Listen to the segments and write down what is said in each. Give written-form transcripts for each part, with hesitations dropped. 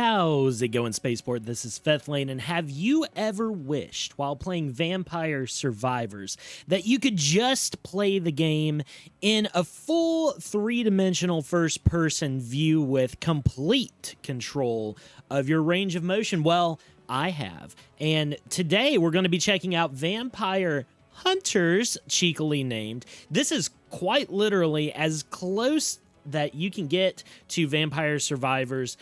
How's it going, Spaceport? This is Fifth Lane, and have you ever wished, while playing Vampire Survivors, that you could just play the game in a full three-dimensional first-person view with complete control of your range of motion? Well, I have, and today we're going to be checking out Vampire Hunters, cheekily named. This is quite literally as close that you can get to Vampire Survivors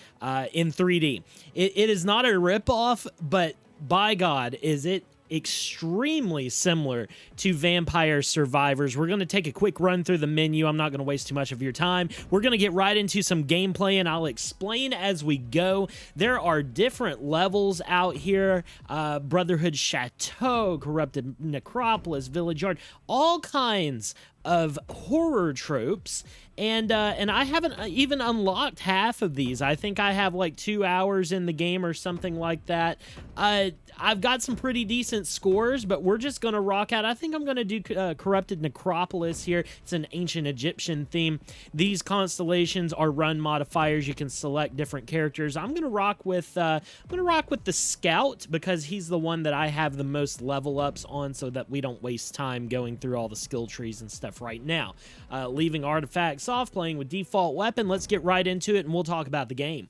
in 3D. It is not a ripoff, but by God, is it extremely similar to Vampire Survivors. We're going to take a quick run through the menu. I'm not going to waste too much of your time. We're going to get right into some gameplay, and I'll explain as we go. There are different levels out here. Brotherhood Chateau, Corrupted Necropolis, Village Yard, all kinds of horror tropes, and I haven't even unlocked half of these. I think I have like 2 hours in the game or something like that. I've got some pretty decent scores, but we're just gonna rock out. I think I'm gonna do Corrupted Necropolis here. It's an ancient Egyptian theme. These constellations are run modifiers. You can select different characters. I'm gonna rock with the Scout because he's the one that I have the most level ups on, so that we don't waste time going through all the skill trees and stuff right now. Leaving artifacts off, playing with default weapon. Let's get right into it, and we'll talk about the game.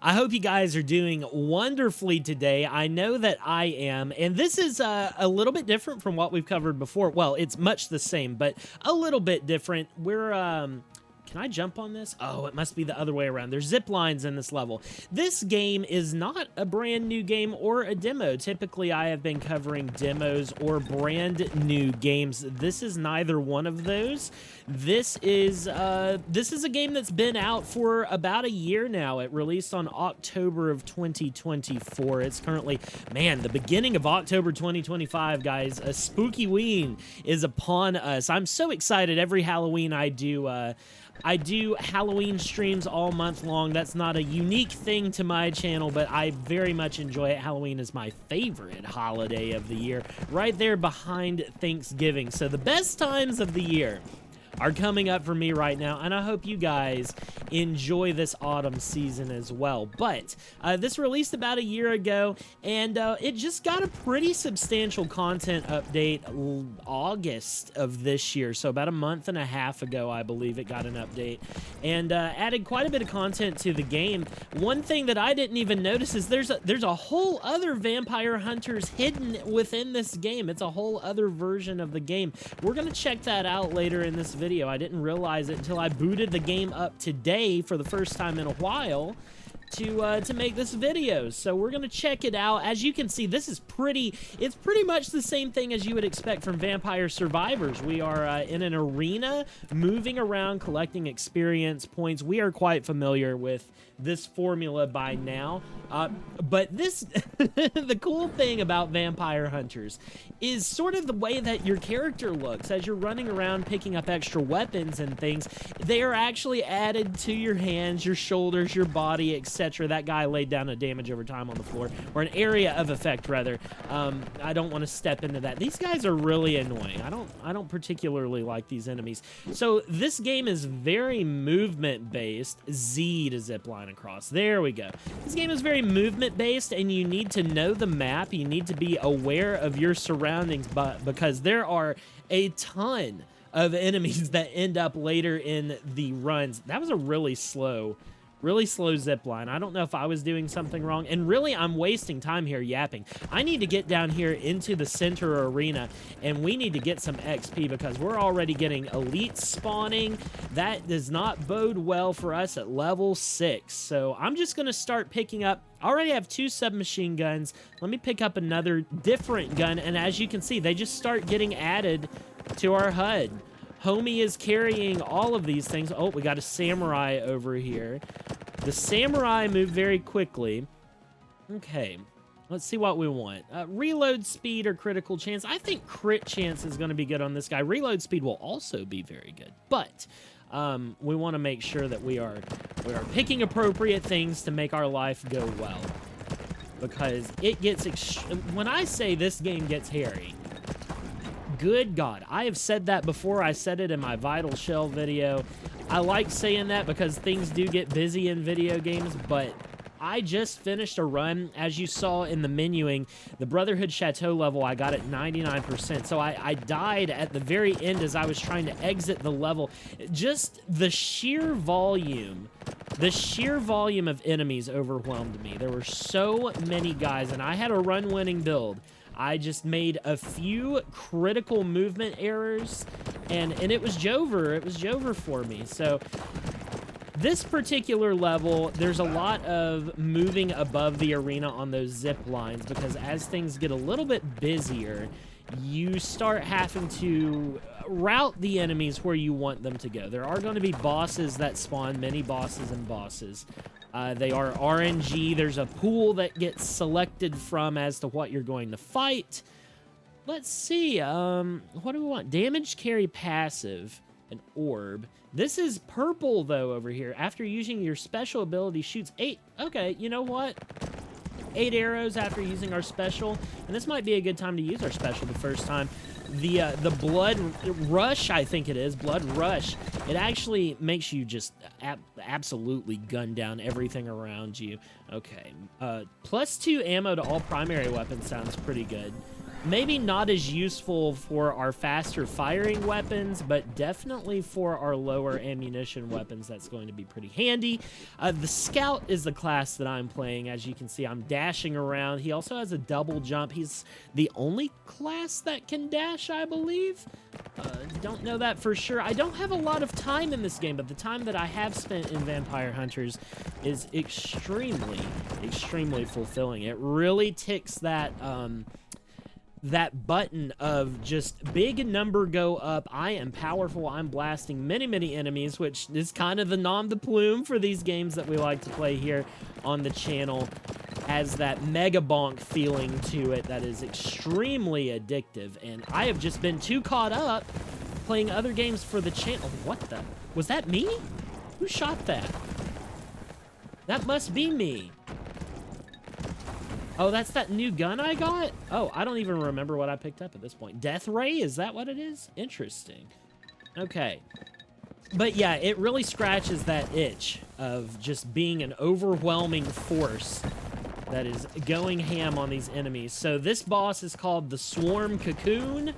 I hope you guys are doing wonderfully today. I know that I am, and this is a little bit different from what we've covered before. Well, it's much the same, but a little bit different. We're can I jump on this? Oh, it must be the other way around. There's zip lines in this level. This game is not a brand new game or a demo. Typically, I have been covering demos or brand new games. This is neither one of those. This is a game that's been out for about a year now. It released on October of 2024. It's currently, man, the beginning of October 2025, guys. A spooky ween is upon us. I'm so excited. Every Halloween I do Halloween streams all month long. That's not a unique thing to my channel, but I very much enjoy it. Halloween is my favorite holiday of the year, right there behind Thanksgiving. So the best times of the year are coming up for me right now, and I hope you guys enjoy this autumn season as well. But this released about a year ago, and it just got a pretty substantial content update August of this year, so about a month and a half ago, I believe it got an update, and added quite a bit of content to the game. One thing that I didn't even notice is there's a whole other Vampire Hunters hidden within this game. It's a whole other version of the game. We're gonna check that out later in this video. I didn't realize it until I booted the game up today for the first time in a while to make this video. So we're gonna check it out. As you can see, it's pretty much the same thing as you would expect from Vampire Survivors. We are in an arena, moving around, collecting experience points. We are quite familiar with this formula by now, but this the cool thing about Vampire Hunters is sort of the way that your character looks as you're running around picking up extra weapons and things. They are actually added to your hands, your shoulders, your body, etc. That guy laid down a damage over time on the floor, or an area of effect rather. I don't want to step into that. These guys are really annoying. I don't particularly like these enemies. So this game is very movement based. Z to zipline across. There we go. This game is very movement based, and you need to know the map. You need to be aware of your surroundings, because there are a ton of enemies that end up later in the runs. That was a really slow zip line. I don't know if I was doing something wrong, and really I'm wasting time here yapping. I need to get down here into the center arena, and we need to get some XP because we're already getting elites spawning. That does not bode well for us at level 6. So I'm just gonna start picking up. I already have 2 submachine guns. Let me pick up another different gun, and as you can see, they just start getting added to our HUD. Homie is carrying all of these things. Oh, we got a samurai over here. The samurai move very quickly. Okay, let's see what we want. Reload speed or critical chance. I think crit chance is going to be good on this guy. Reload speed will also be very good, but we want to make sure that we are picking appropriate things to make our life go well, because it gets when I say this game gets hairy, Good God. I have said that before. I said it in my Vital Shell video. I like saying that because things do get busy in video games, but I just finished a run. As you saw in the menuing, the Brotherhood Chateau level, I got at 99%. So I died at the very end as I was trying to exit the level. Just the sheer volume of enemies overwhelmed me. There were so many guys, and I had a run-winning build. I just made a few critical movement errors, and it was Jover. It was Jover for me. So this particular level, there's a lot of moving above the arena on those zip lines, because as things get a little bit busier, you start having to route the enemies where you want them to go. There are going to be bosses that spawn, many bosses and bosses. They are RNG. There's a pool that gets selected from as to what you're going to fight. Let's see. What do we want? Damage carry passive, an orb. This is purple, though, over here. After using your special ability, shoots 8. Okay, you know what? 8 arrows after using our special. And this might be a good time to use our special the first time. The blood rush, I think it is, blood rush, it actually makes you just absolutely gun down everything around you. Okay, +2 ammo to all primary weapons sounds pretty good. Maybe not as useful for our faster firing weapons, but definitely for our lower ammunition weapons, that's going to be pretty handy. The Scout is the class that I'm playing. As you can see, I'm dashing around. He also has a double jump. He's the only class that can dash, I believe. Don't know that for sure. I don't have a lot of time in this game, but the time that I have spent in Vampire Hunters is extremely, extremely fulfilling. It really ticks that that button of just big number go up. I am powerful. I'm blasting many, many enemies, which is kind of the nom de plume for these games that we like to play here on the channel. Has that mega bonk feeling to it that is extremely addictive. And I have just been too caught up playing other games for the channel. What the? Was that me? Who shot that? That must be me. Oh, that's that new gun I got? Oh, I don't even remember what I picked up at this point. Death Ray? Is that what it is? Interesting. Okay. But yeah, it really scratches that itch of just being an overwhelming force that is going ham on these enemies. So this boss is called the Swarm Cocoon.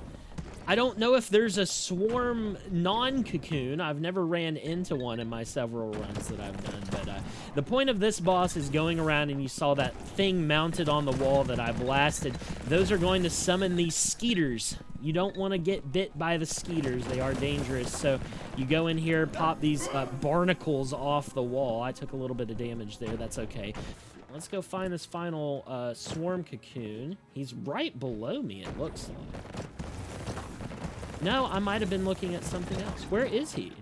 I don't know if there's a Swarm non-Cocoon. I've never ran into one in my several runs that I've done. But the point of this boss is going around, and you saw that thing mounted on the wall that I blasted. Those are going to summon these skeeters. You don't want to get bit by the skeeters. They are dangerous. So you go in here, pop these barnacles off the wall. I took a little bit of damage there. That's okay. Let's go find this final Swarm Cocoon. He's right below me, it looks like. No, I might have been looking at something else. Where is he?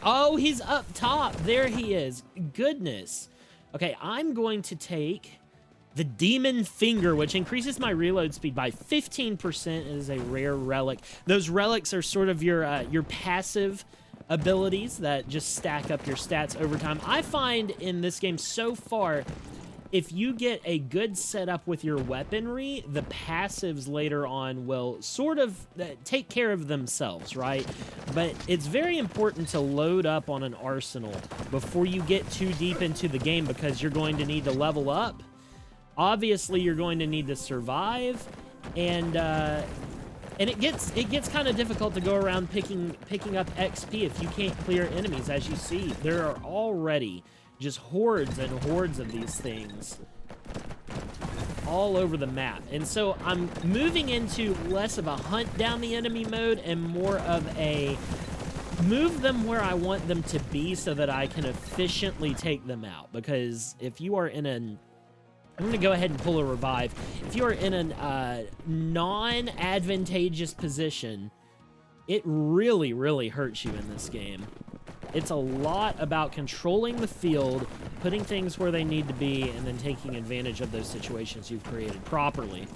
Oh, he's up top. There he is. Goodness. Okay, I'm going to take the Demon Finger, which increases my reload speed by 15%. It is a rare relic. Those relics are sort of your passive abilities that just stack up your stats over time. I find in this game so far, if you get a good setup with your weaponry, the passives later on will sort of take care of themselves, right? But it's very important to load up on an arsenal before you get too deep into the game, because you're going to need to level up. Obviously, you're going to need to survive, and it gets kind of difficult to go around picking up XP if you can't clear enemies. As you see, there are already just hordes and hordes of these things all over the map. And so I'm moving into less of a hunt down the enemy mode and more of a move them where I want them to be so that I can efficiently take them out. Because if you are in an... I'm going to go ahead and pull a revive. If you are in a non-advantageous position, it really, really hurts you in this game. It's a lot about controlling the field, putting things where they need to be, and then taking advantage of those situations you've created properly.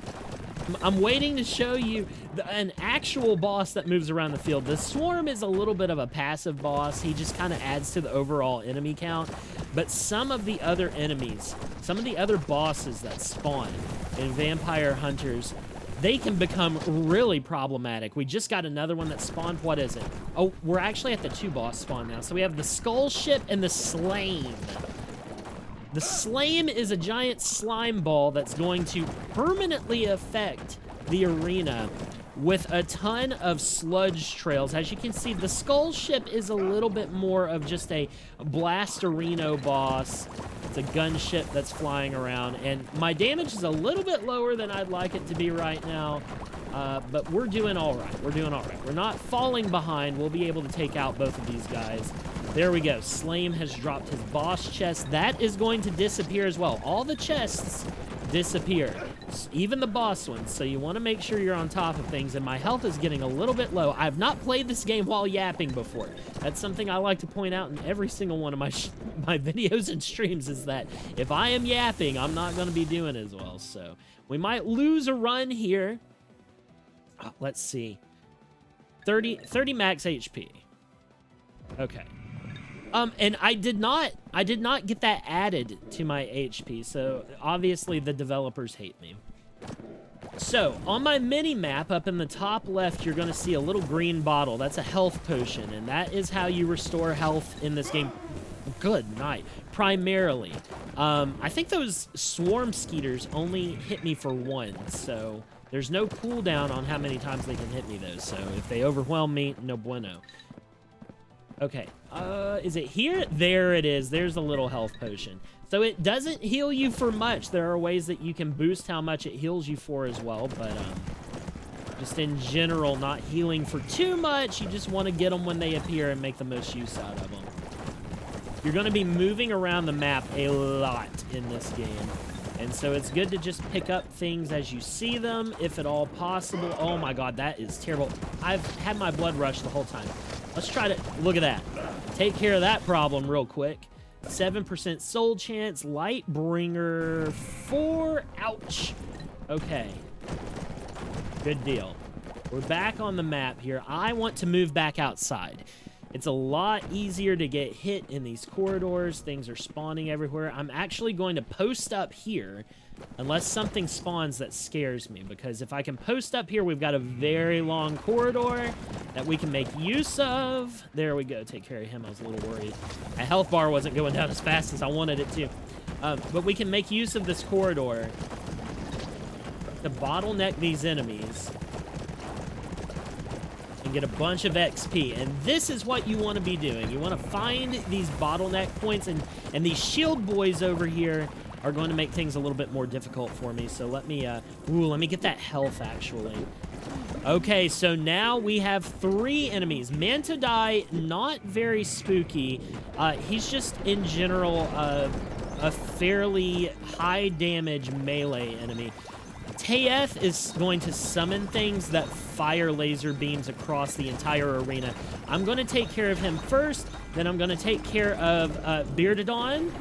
I'm waiting to show you an actual boss that moves around the field. The Swarm is a little bit of a passive boss. He just kind of adds to the overall enemy count. But some of the other enemies, some of the other bosses that spawn in Vampire Hunters, they can become really problematic. We just got another one that spawned. What is it? Oh, we're actually at the 2 boss spawn now. So we have the Skull Ship and the Slame. The Slame is a giant slime ball that's going to permanently affect the arena with a ton of sludge trails. As you can see, the Skull Ship is a little bit more of just a Blastarino boss. It's a gunship that's flying around, and my damage is a little bit lower than I'd like it to be right now, but we're doing all right. We're doing all right. We're not falling behind. We'll be able to take out both of these guys. There we go. Slame has dropped his boss chest. That is going to disappear as well. All the chests disappear, even the boss ones, so you want to make sure you're on top of things, and my health is getting a little bit low. I've not played this game while yapping before. That's something I like to point out in every single one of my videos and streams, is that if I am yapping, I'm not going to be doing as well, so we might lose a run here. Let's see. 30 max HP. Okay. And I did not get that added to my HP, so obviously the developers hate me. So, on my mini-map, up in the top left, you're going to see a little green bottle. That's a health potion, and that is how you restore health in this game. Good night. Primarily. I think those swarm skeeters only hit me for 1, so there's no cooldown on how many times they can hit me, though, so if they overwhelm me, no bueno. Okay, is it here? There it is. There's a little health potion. So it doesn't heal you for much. There are ways that you can boost how much it heals you for as well, but just in general, not healing for too much. You just want to get them when they appear and make the most use out of them. You're going to be moving around the map a lot in this game, and so it's good to just pick up things as you see them, if at all possible. Oh my god, that is terrible. I've had my blood rush the whole time. Let's try to, look at that. Take care of that problem real quick. 7% soul chance, light bringer 4, ouch. Okay. Good deal. We're back on the map here. I want to move back outside. It's a lot easier to get hit in these corridors. Things are spawning everywhere. I'm actually going to post up here unless something spawns that scares me, because if I can post up here, we've got a very long corridor that we can make use of. There we go. Take care of him. I was a little worried. My health bar wasn't going down as fast as I wanted it to. But we can make use of this corridor to bottleneck these enemies and get a bunch of XP. And this is what you want to be doing. You want to find these bottleneck points, and these shield boys over here are going to make things a little bit more difficult for me. So let me, let me get that health, actually. Okay, so now we have 3 enemies. Mantodai, not very spooky. He's just, in general, a fairly high damage melee enemy. Tayeth is going to summon things that fire laser beams across the entire arena. I'm going to take care of him first, then I'm going to take care of Beardedon.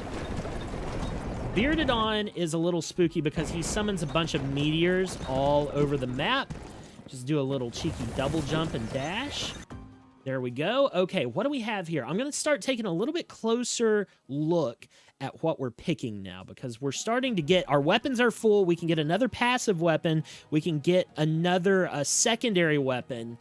Beardedon is a little spooky because he summons a bunch of meteors all over the map. Just do a little cheeky double jump and dash. There we go. Okay, what do we have here? I'm going to start taking a little bit closer look at what we're picking now, because we're starting to get, our weapons are full. We can get another passive weapon. We can get another secondary weapon.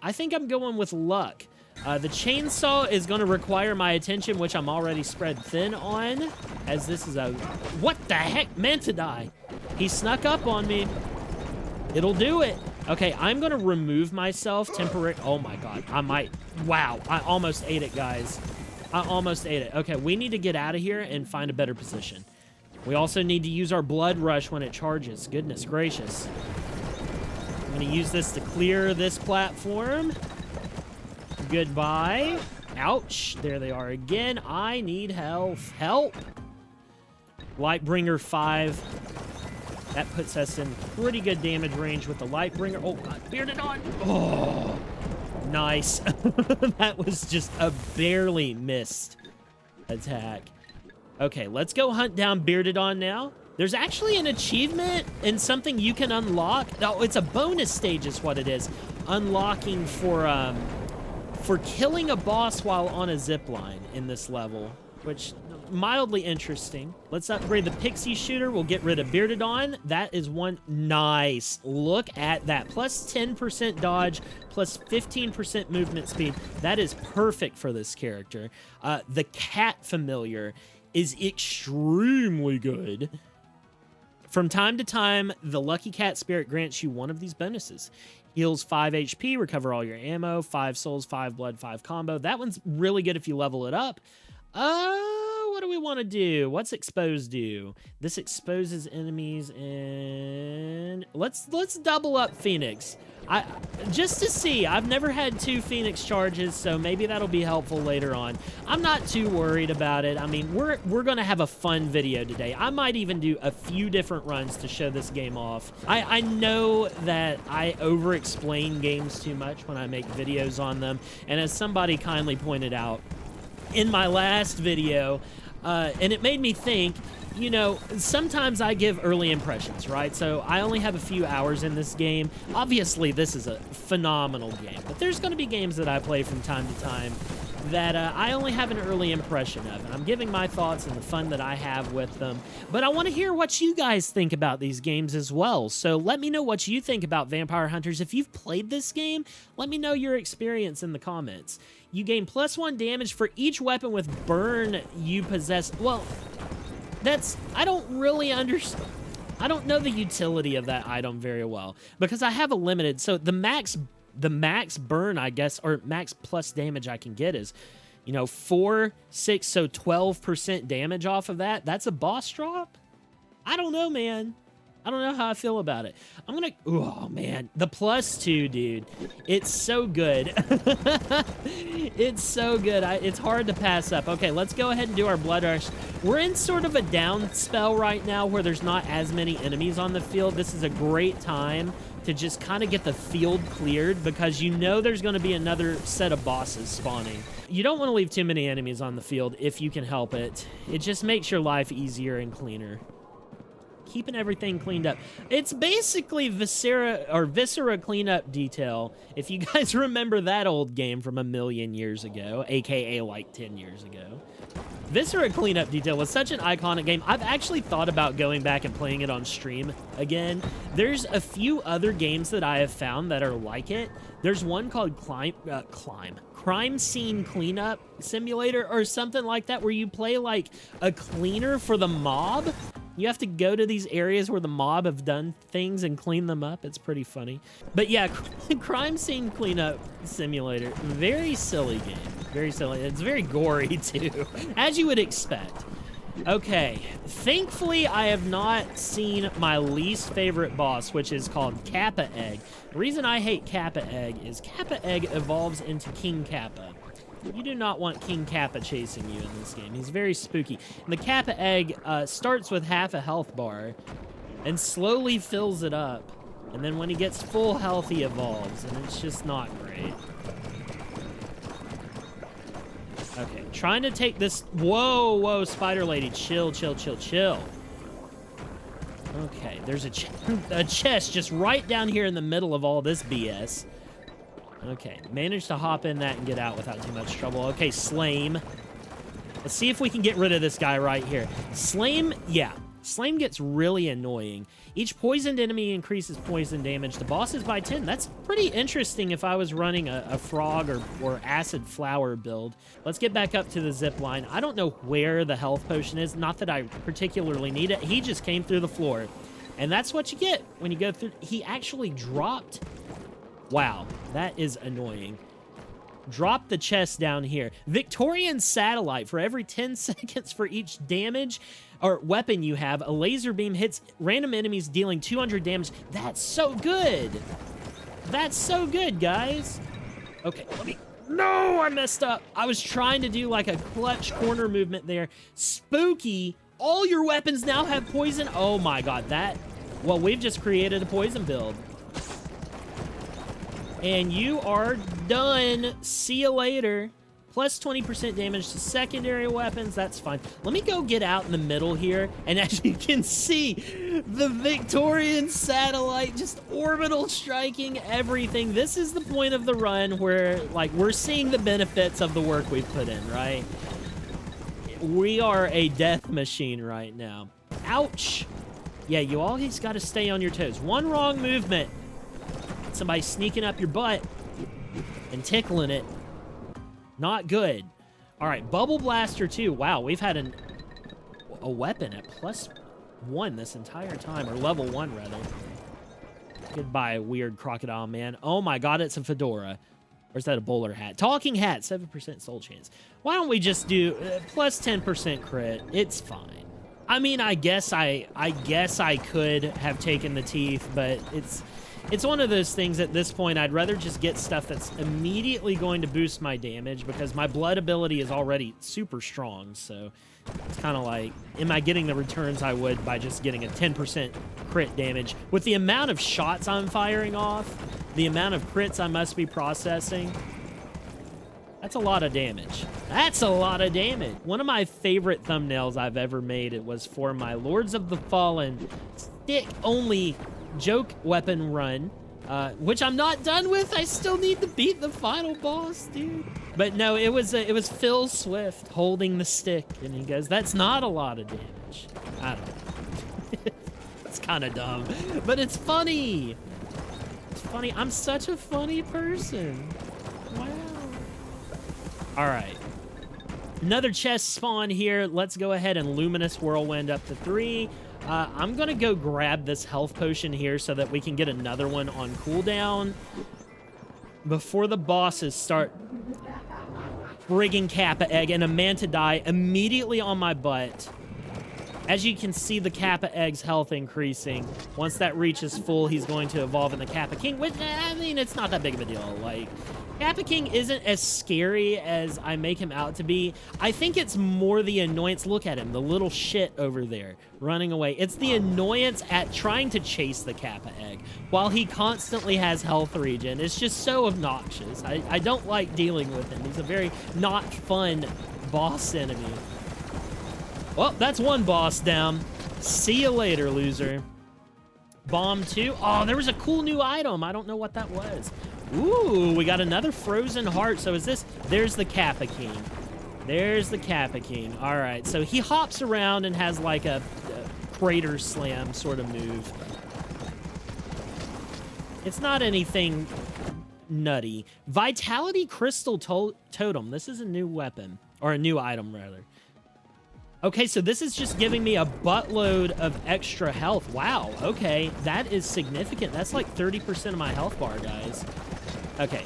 I think I'm going with luck. The chainsaw is going to require my attention, which I'm already spread thin on, as this is a... What the heck? Mantodai. He snuck up on me. It'll do it. Okay, I'm going to remove myself temporarily. Oh my god. I might... Wow. I almost ate it, guys. I almost ate it. Okay, we need to get out of here and find a better position. We also need to use our blood rush when it charges. Goodness gracious. I'm going to use this to clear this platform. Goodbye. Ouch. There they are again. I need health. Help. Lightbringer 5. That puts us in pretty good damage range with the Lightbringer. Oh, God. Beardedon. Oh, nice. That was just a barely missed attack. Okay, let's go hunt down Beardedon now. There's actually an achievement and something you can unlock. Oh, it's a bonus stage is what it is. Unlocking for killing a boss while on a zip line in this level. which mildly interesting. Let's upgrade the pixie shooter. We'll get rid of Beardedon. That is one. Nice. Look at that. Plus 10% dodge, plus 15% movement speed. That is perfect for this character. The cat familiar is extremely good. From time to time, the Lucky Cat Spirit grants you one of these bonuses. Heals 5 HP, recover all your ammo, 5 souls, 5 blood, 5 combo. That one's really good if you level it up. What do we want to do? What's expose do? This exposes enemies, and let's double up Phoenix. Just to see. I've never had 2 Phoenix charges, so maybe that'll be helpful later on. I'm not too worried about it. I mean, we're gonna have a fun video today. I might even do a few different runs to show this game off. I know that I over-explain games too much when I make videos on them, and as somebody kindly pointed out in my last video, and it made me think, you know, sometimes I give early impressions, right? So I only have a few hours in this game. Obviously, this is a phenomenal game, but there's going to be games that I play from time to time that I only have an early impression of, and I'm giving my thoughts and the fun that I have with them. But I want to hear what you guys think about these games as well. So let me know what you think about Vampire Hunters. If you've played this game, let me know your experience in the comments. You gain +1 damage for each weapon with burn you possess. Well, I don't really understand. I don't know the utility of that item very well because I have a limited. So the max burn, I guess, or max plus damage I can get is, you know, 4, 6, so 12% damage off of that. That's a boss drop? I don't know, man. I don't know how I feel about it. I'm gonna, oh man, the +2, dude. It's so good. It's so good. It's hard to pass up. Okay, let's go ahead and do our blood rush. We're in sort of a down spell right now where there's not as many enemies on the field. This is a great time to just kind of get the field cleared because you know there's going to be another set of bosses spawning. You don't want to leave too many enemies on the field if you can help it. It just makes your life easier and cleaner. Keeping everything cleaned up. It's basically Viscera cleanup detail. If you guys remember that old game from a million years ago, aka like 10 years ago. Viscera cleanup detail was such an iconic game. I've actually thought about going back and playing it on stream again. There's a few other games that I have found that are like it. There's one called Crime Scene Cleanup Simulator or something like that, where you play like a cleaner for the mob. You have to go to these areas where the mob have done things and clean them up. It's pretty funny. But yeah, Crime Scene Cleanup Simulator. Very silly game. Very silly. It's very gory too, as you would expect. Okay, thankfully I have not seen my least favorite boss, which is called Kappa Egg. The reason I hate Kappa Egg is Kappa Egg evolves into King Kappa. You do not want King Kappa chasing you in this game. He's very spooky. And the Kappa Egg starts with half a health bar and slowly fills it up. And then when he gets full health, he evolves, and it's just not great. Okay, trying to take this. Whoa, whoa, spider lady, chill, chill, chill, chill. Okay, there's a chest just right down here in the middle of all this BS. Okay, managed to hop in that and get out without too much trouble. Okay, Slame. Let's see if we can get rid of this guy right here. Slame, yeah. Slame gets really annoying. Each poisoned enemy increases poison damage. The boss is by 10. That's pretty interesting if I was running a frog or acid flower build. Let's get back up to the zip line. I don't know where the health potion is. Not that I particularly need it. He just came through the floor. And that's what you get when you go through. He actually dropped. Wow, that is annoying. Drop the chest down here. Victorian Satellite. For every 10 seconds for each damage or weapon you have, a laser beam hits random enemies dealing 200 damage. That's so good. That's so good, guys. Okay, let me... No, I messed up. I was trying to do like a clutch corner movement there. Spooky. All your weapons now have poison. Oh my god, that... Well, we've just created a poison build. And you are done. See you later. Plus 20% damage to secondary weapons. That's fine. Let me go get out in the middle here. And as you can see, the Victorian Satellite just orbital striking everything. This is the point of the run where, like, we're seeing the benefits of the work we've put in, right? We are a death machine right now. Ouch. Yeah, you always got to stay on your toes. One wrong movement. Somebody sneaking up your butt and tickling it. Not good. All right, Bubble Blaster 2. Wow, we've had a weapon at +1 this entire time, or level 1, rather. Goodbye, weird crocodile man. Oh my god, it's a fedora. Or is that a bowler hat? Talking hat, 7% soul chance. Why don't we just do plus 10% crit? It's fine. I mean, I guess I could have taken the teeth, but it's one of those things at this point. I'd rather just get stuff that's immediately going to boost my damage, because my blood ability is already super strong. So it's kind of like, am I getting the returns I would by just getting a 10% crit damage? With the amount of shots I'm firing off, the amount of crits I must be processing, that's a lot of damage. That's a lot of damage. One of my favorite thumbnails I've ever made, it was for my Lords of the Fallen stick-only joke weapon run, which I'm not done with. I still need to beat the final boss, dude. But no, it was Phil Swift holding the stick, and he goes, "That's not a lot of damage." I don't know. It's kind of dumb, but it's funny. It's funny. I'm such a funny person. Wow. All right. Another chest spawn here. Let's go ahead and Luminous Whirlwind up to 3. I'm going to go grab this health potion here so that we can get another one on cooldown before the bosses start frigging Kappa Egg and a Mantidai immediately on my butt. As you can see, the Kappa Egg's health increasing. Once that reaches full, he's going to evolve in the Kappa King, which, I mean, it's not that big of a deal. Like, Kappa King isn't as scary as I make him out to be. I think it's more the annoyance. Look at him, the little shit over there, running away. It's the annoyance at trying to chase the Kappa Egg while he constantly has health regen. It's just so obnoxious. I don't like dealing with him. He's a very not fun boss enemy. Well, that's one boss down. See you later, loser. Bomb 2. Oh, there was a cool new item. I don't know what that was. Ooh, we got another frozen heart. So is this... There's the Kappa King. There's the Kappa King. All right, so he hops around and has like a crater slam sort of move. It's not anything nutty. Vitality Crystal Totem. This is a new weapon. Or a new item, rather. Okay, so this is just giving me a buttload of extra health. Wow, okay. That is significant. That's like 30% of my health bar, guys. Okay,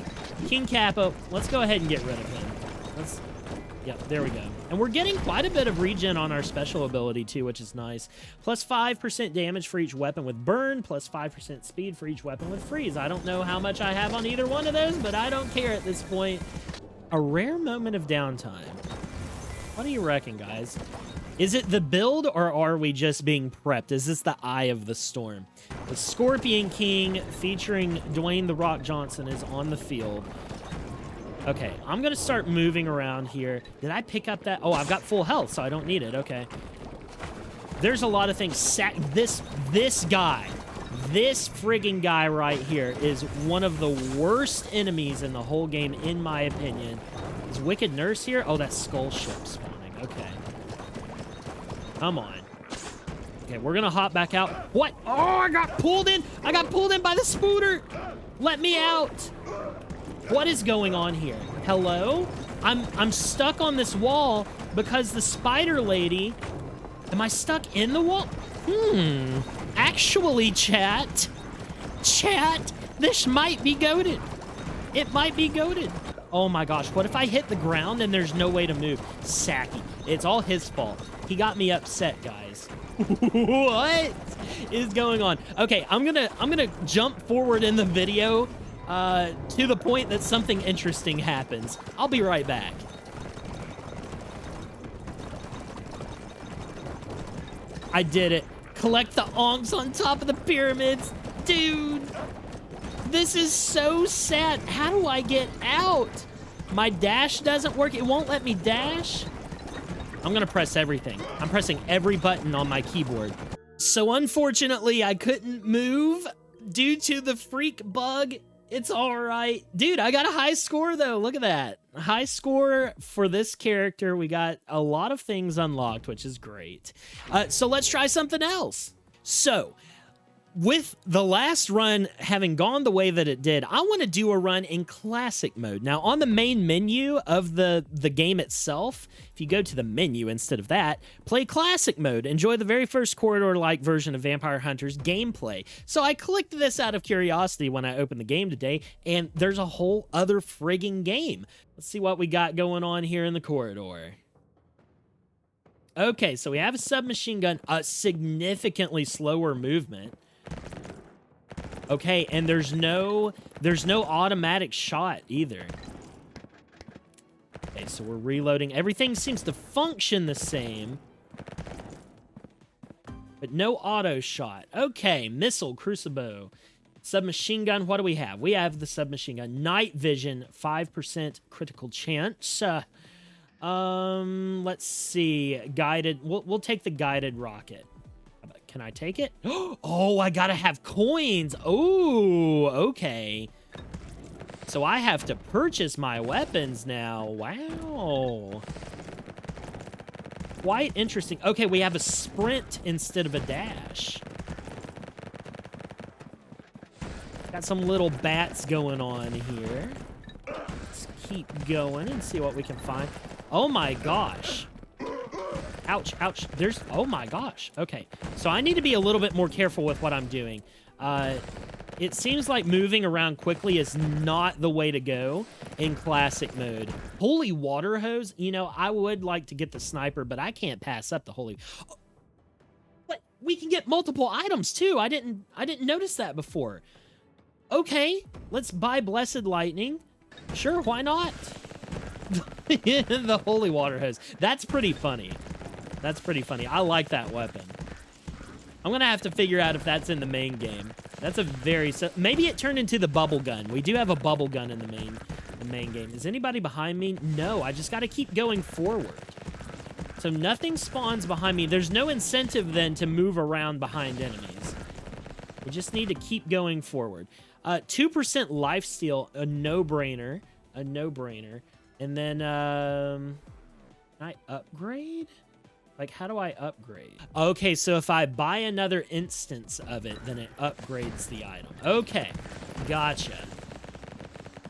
King Kappa. Let's go ahead and get rid of him. Yep, there we go. And we're getting quite a bit of regen on our special ability, too, which is nice. Plus 5% damage for each weapon with burn, plus 5% speed for each weapon with freeze. I don't know how much I have on either one of those, but I don't care at this point. A rare moment of downtime. What do you reckon, guys? Is it the build, or are we just being prepped? Is this the Eye of the Storm? The Scorpion King, featuring Dwayne "The Rock" Johnson, is on the field. Okay, I'm going to start moving around here. Did I pick up that? Oh, I've got full health, so I don't need it. Okay. There's a lot of things. This guy, this friggin' guy right here is one of the worst enemies in the whole game, in my opinion. Is Wicked Nurse here? Oh, that's Skull Ship spawning. Okay. Come on. Okay, we're gonna hop back out. What? Oh, I got pulled in. I got pulled in by the spooter. Let me out. What is going on here? Hello? I'm stuck on this wall because the spider lady... Am I stuck in the wall? Actually, chat, this might be goated. It might be goated. Oh my gosh, what if I hit the ground and there's no way to move? Sacky. It's all his fault. He got me upset, guys. What is going on? Okay, I'm gonna jump forward in the video to the point that something interesting happens. I'll be right back. I did it. Collect the onks on top of the pyramids. Dude, this is so sad. How do I get out? My dash doesn't work. It won't let me dash. I'm gonna press everything. I'm pressing every button on my keyboard. So unfortunately, I couldn't move due to the freak bug It's all right. Dude, I got a high score, though. Look at that. High score for this character. We got a lot of things unlocked, which is great. So let's try something else. So, with the last run having gone the way that it did, I want to do a run in classic mode. Now, on the main menu of the game itself, if you go to the menu instead of that, play classic mode. Enjoy the very first corridor-like version of Vampire Hunter's gameplay. So I clicked this out of curiosity when I opened the game today, and there's a whole other frigging game. Let's see what we got going on here in the corridor. Okay, so we have a submachine gun, a significantly slower movement. Okay, and there's no automatic shot either. Okay, so we're reloading. Everything seems to function the same, but no auto shot. Okay, missile, crucible, submachine gun. What do we have? We have the submachine gun. Night vision, 5% critical chance. Let's see. Guided. We'll take the guided rocket. Can I take it? Oh, I gotta have coins. Oh, okay. So I have to purchase my weapons now. Wow. Quite interesting. Okay, we have a sprint instead of a dash. Got some little bats going on here. Let's keep going and see what we can find. Oh my gosh. Ouch, ouch. Oh my gosh. Okay, so I need to be a little bit more careful with what I'm doing. It seems like moving around quickly is not the way to go in classic mode. Holy water hose? You know, I would like to get the sniper, but I can't pass up the holy... Oh, but we can get multiple items too. I didn't notice that before. Okay, let's buy Blessed Lightning. Sure, why not? The holy water hose. That's pretty funny. That's pretty funny. I like that weapon. I'm gonna have to figure out if that's in the main game. That's a very... Maybe it turned into the bubble gun. We do have a bubble gun in the main game. Is anybody behind me? No, I just gotta keep going forward. So nothing spawns behind me. There's no incentive then to move around behind enemies. We just need to keep going forward. 2% lifesteal, a no-brainer. A no-brainer. And then, can I upgrade? Like, how do I upgrade? Okay, so if I buy another instance of it, then it upgrades the item. Okay, gotcha.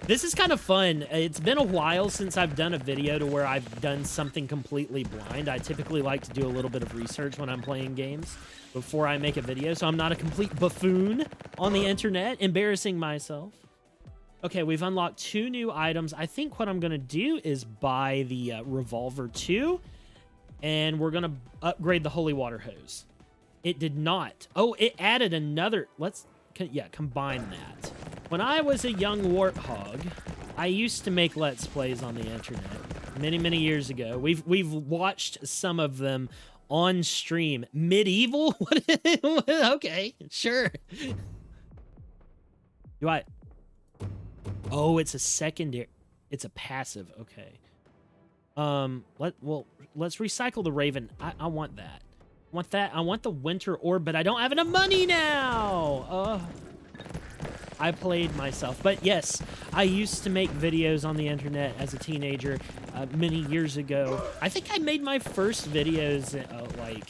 This is kind of fun. It's been a while since I've done a video to where I've done something completely blind. I typically like to do a little bit of research when I'm playing games before I make a video, so I'm not a complete buffoon on the internet, embarrassing myself. Okay, we've unlocked 2 new items. I think what I'm going to do is buy the revolver 2, and we're going to upgrade the holy water hose. It did not. Oh, it added another. Let's, yeah, combine that. When I was a young warthog, I used to make Let's Plays on the internet many, many years ago. We've watched some of them on stream. Medieval? What? Okay, sure. Do I... Oh, it's a secondary. It's a passive. Okay. Let's recycle the Raven. I want that. I want that. I want the Winter Orb, but I don't have enough money now. I played myself. But yes, I used to make videos on the internet as a teenager many years ago. I think I made my first videos like,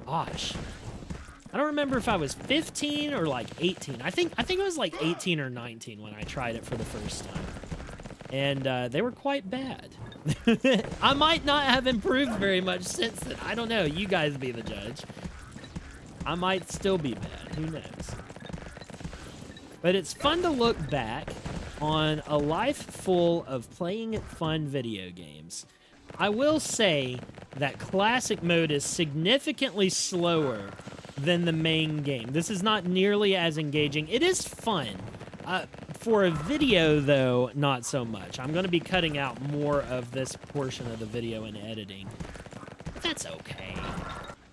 gosh, I don't remember if I was 15 or like 18. I think it was like 18 or 19 when I tried it for the first time. And they were quite bad. I might not have improved very much since then. I don't know. You guys be the judge. I might still be bad. Who knows? But it's fun to look back on a life full of playing fun video games. I will say that classic mode is significantly slower than the main game. This is not nearly as engaging. It is fun. For a video, though, not so much. I'm going to be cutting out more of this portion of the video in editing. But that's okay.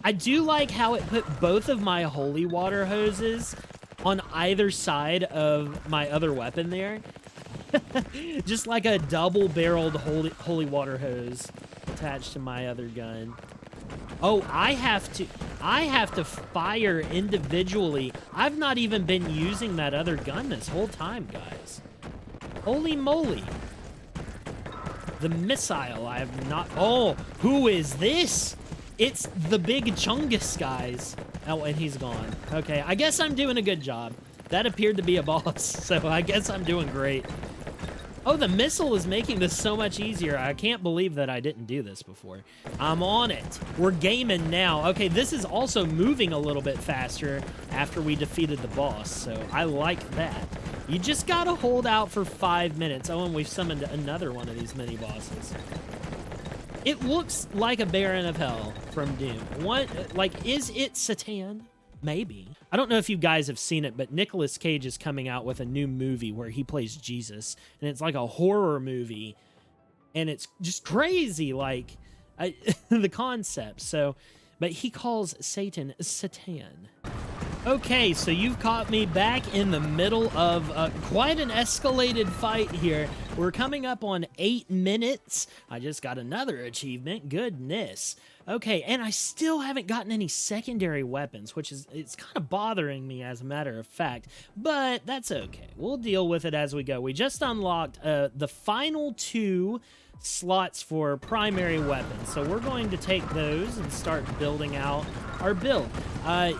I do like how it put both of my holy water hoses on either side of my other weapon there. Just like a double-barreled holy water hose attached to my other gun. Oh, I have to fire individually. I've not even been using that other gun this whole time, guys. Holy moly. The missile, I have not... Oh, who is this? It's the big Chungus, guys. Oh, and he's gone. Okay, I guess I'm doing a good job. That appeared to be a boss, so I guess I'm doing great. Oh, the missile is making this so much easier. I can't believe that I didn't do this before. I'm on it. We're gaming now. Okay, this is also moving a little bit faster after we defeated the boss, so I like that. You just gotta hold out for 5 minutes. Oh, and we've summoned another one of these mini-bosses. It looks like a Baron of Hell from Doom. What, like, is it Satan? Maybe. I don't know if you guys have seen it, but Nicolas Cage is coming out with a new movie where he plays Jesus, and it's like a horror movie, and it's just crazy, like, the concept. So, but he calls Satan Satan. Okay, so you've caught me back in the middle of quite an escalated fight here. We're coming up on 8 minutes. I just got another achievement. Goodness. Okay, and I still haven't gotten any secondary weapons, which is, it's kind of bothering me as a matter of fact, but that's okay. We'll deal with it as we go. We just unlocked the final 2 slots for primary weapons, so we're going to take those and start building out our build.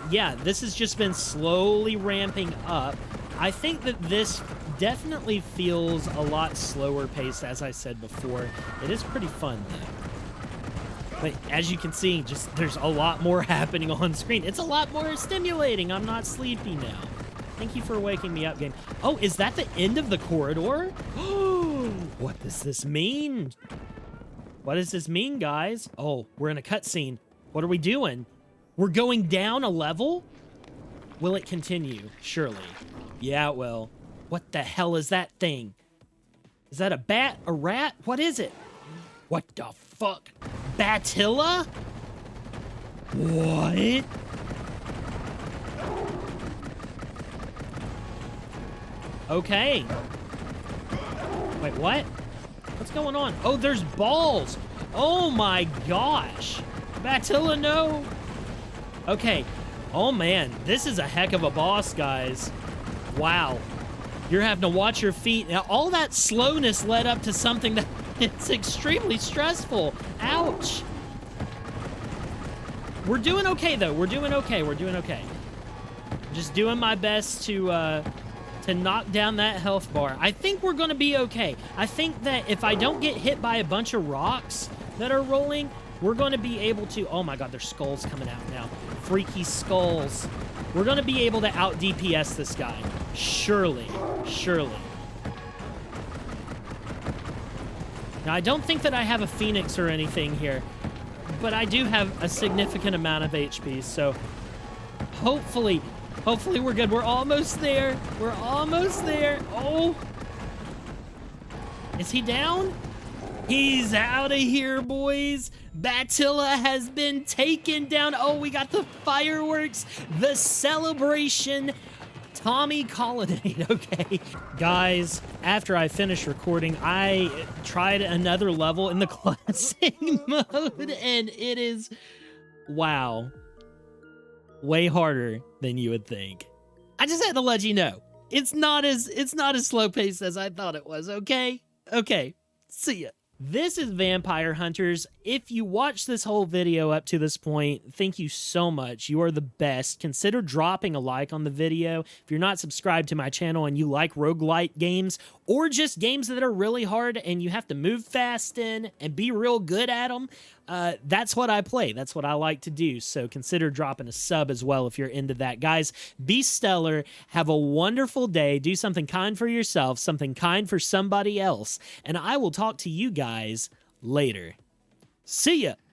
Yeah, this has just been slowly ramping up. I think that this definitely feels a lot slower paced, as I said before. It is pretty fun, though. But as you can see, just there's a lot more happening on screen. It's a lot more stimulating. I'm not sleepy now. Thank you for waking me up, game. Oh, is that the end of the corridor? What does this mean? What does this mean, guys? Oh, we're in a cutscene. What are we doing? We're going down a level? Will it continue? Surely. Yeah, it will. What the hell is that thing? Is that a bat? A rat? What is it? What the fuck? Batilla? What? Okay. Wait, what? What's going on? Oh, there's balls. Oh my gosh. Batilla, no. Okay. Oh man, this is a heck of a boss, guys. Wow. You're having to watch your feet. Now, all that slowness led up to something that it's extremely stressful. Ouch. We're doing okay, though. We're doing okay. We're doing okay. Just doing my best to knock down that health bar. I think we're going to be okay. I think that if I don't get hit by a bunch of rocks that are rolling, we're going to be able to... Oh, my God. There's skulls coming out now. Freaky skulls. We're going to be able to out-DPS this guy. Surely. Surely. Now, I don't think that I have a Phoenix or anything here, but I do have a significant amount of HP, so hopefully we're good. We're almost there. We're almost there. Oh. Is he down? He's out of here, boys. Batilla has been taken down. Oh, we got the fireworks, the celebration. Tommy Colonnade, okay. Guys, after I finished recording, I tried another level in the classic mode, and it is, wow, way harder than you would think. I just had to let you know, it's not as slow paced as I thought it was, okay? Okay, see ya. This is Vampire Hunters. If you watched this whole video up to this point, thank you so much. You are the best. Consider dropping a like on the video. If you're not subscribed to my channel and you like roguelite games, or just games that are really hard and you have to move fast in and be real good at them, that's what I play. That's what I like to do. So consider dropping a sub as well if you're into that. Guys, be stellar. Have a wonderful day. Do something kind for yourself, something kind for somebody else. And I will talk to you guys later. See ya.